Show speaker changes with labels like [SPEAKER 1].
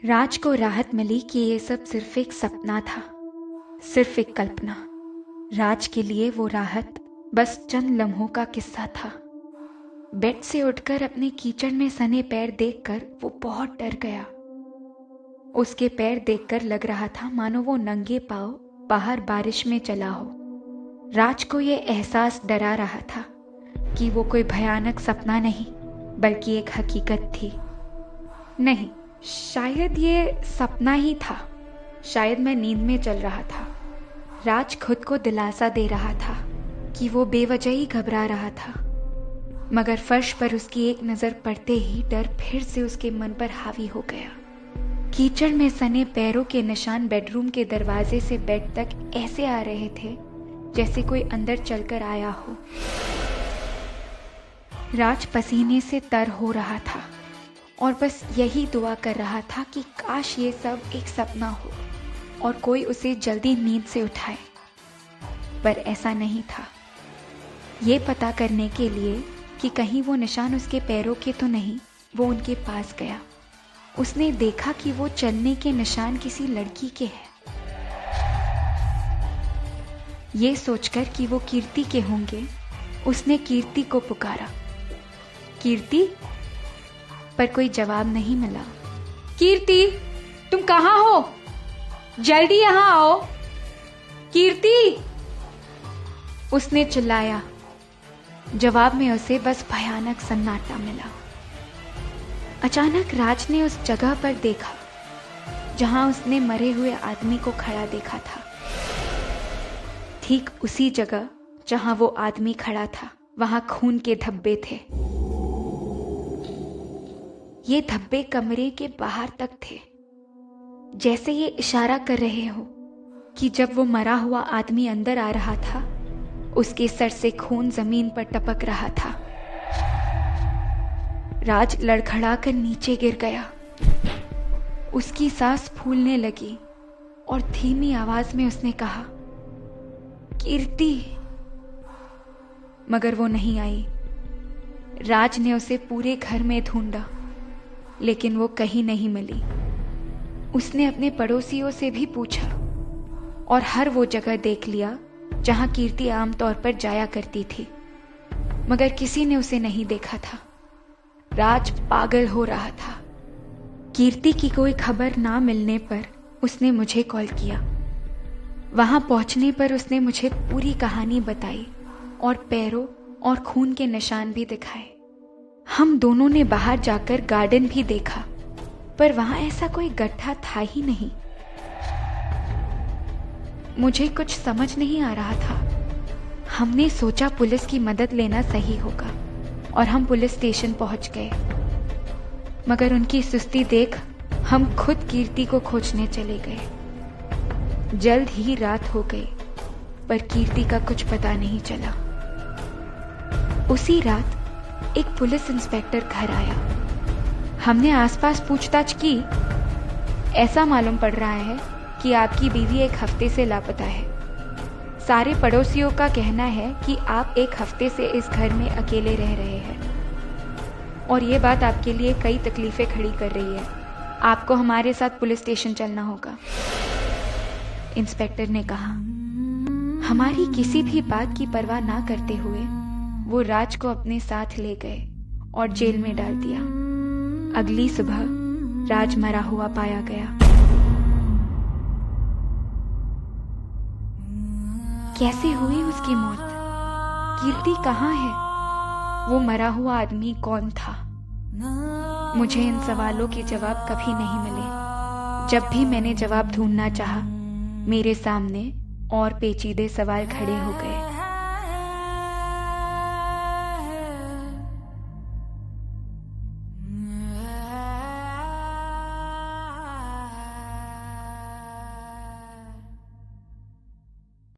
[SPEAKER 1] राज को राहत मिली कि ये सब सिर्फ एक सपना था, सिर्फ एक कल्पना। राज के लिए वो राहत बस चंद लम्हों का किस्सा था। बेड से उठकर अपने कीचड़ में सने पैर देखकर वो बहुत डर गया। उसके पैर देखकर लग रहा था मानो वो नंगे पांव बाहर बारिश में चला हो। राज को ये एहसास डरा रहा था कि वो कोई भयानक सपना नहीं बल्कि एक हकीकत थी। नहीं, शायद ये सपना ही था। शायद मैं नींद में चल रहा था। राज खुद को दिलासा दे रहा था कि वो बेवजह ही घबरा रहा था, मगर फर्श पर उसकी एक नज़र पड़ते ही डर फिर से उसके मन पर हावी हो गया। कीचड़ में सने पैरों के निशान बेडरूम के दरवाजे से बेड तक ऐसे आ रहे थे जैसे कोई अंदर चलकर आया हो। राज पसीने से तर हो रहा था और बस यही दुआ कर रहा था कि काश ये सब एक सपना हो और कोई उसे जल्दी नींद से उठाए। पर ऐसा नहीं था। ये पता करने के लिए कि कहीं वो निशान उसके पैरों के तो नहीं, वो उनके पास गया। उसने देखा कि वो चलने के निशान किसी लड़की के हैं। ये सोचकर कि वो कीर्ति के होंगे, उसने कीर्ति को पुकारा, कीर्ति, पर कोई जवाब नहीं मिला।
[SPEAKER 2] कीर्ति, तुम कहाँ हो? जल्दी यहाँ आओ। कीर्ति,
[SPEAKER 1] उसने चिल्लाया। जवाब में उसे बस भयानक सन्नाटा मिला। अचानक राज ने उस जगह पर देखा जहां उसने मरे हुए आदमी को खड़ा देखा था। ठीक उसी जगह जहां वो आदमी खड़ा था, वहां खून के धब्बे थे। ये धब्बे कमरे के बाहर तक थे, जैसे ये इशारा कर रहे हो कि जब वो मरा हुआ आदमी अंदर आ रहा था, उसके सर से खून जमीन पर टपक रहा था। राज लड़खड़ाकर नीचे गिर गया। उसकी सांस फूलने लगी और धीमी आवाज में उसने कहा, कीर्ति, मगर वो नहीं आई। राज ने उसे पूरे घर में ढूंढा, लेकिन वो कहीं नहीं मिली। उसने अपने पड़ोसियों से भी पूछा और हर वो जगह देख लिया जहां कीर्ति आमतौर पर जाया करती थी, मगर किसी ने उसे नहीं देखा था। राज पागल हो रहा था। कीर्ति की कोई खबर ना मिलने पर उसने मुझे कॉल किया। वहां पहुंचने पर उसने मुझे पूरी कहानी बताई और पैरों और खून के निशान भी दिखाए। हम दोनों ने बाहर जाकर गार्डन भी देखा, पर वहां ऐसा कोई गड्ढा था ही नहीं। मुझे कुछ समझ नहीं आ रहा था। हमने सोचा पुलिस की मदद लेना सही होगा और हम पुलिस स्टेशन पहुंच गए, मगर उनकी सुस्ती देख हम खुद कीर्ति को खोजने चले गए। जल्द ही रात हो गई, पर कीर्ति का कुछ पता नहीं चला। उसी रात एक पुलिस इंस्पेक्टर घर आया। हमने आसपास पूछताछ की। ऐसा मालूम पड़ रहा है कि आपकी बीवी एक हफ्ते से लापता है। सारे पड़ोसियों का कहना है कि आप एक हफ्ते से इस घर में अकेले रह रहे हैं और ये बात आपके लिए कई तकलीफें खड़ी कर रही है। आपको हमारे साथ पुलिस स्टेशन चलना होगा, इंस्पेक्टर ने कहा। हमारी किसी भी बात की परवाह ना करते हुए वो राज को अपने साथ ले गए और जेल में डाल दिया। अगली सुबह राज मरा हुआ पाया गया। कैसे हुई उसकी मौत? कीर्ति कहाँ है? वो मरा हुआ आदमी कौन था? मुझे इन सवालों के जवाब कभी नहीं मिले। जब भी मैंने जवाब ढूंढना चाहा, मेरे सामने और पेचीदे सवाल खड़े हो गए।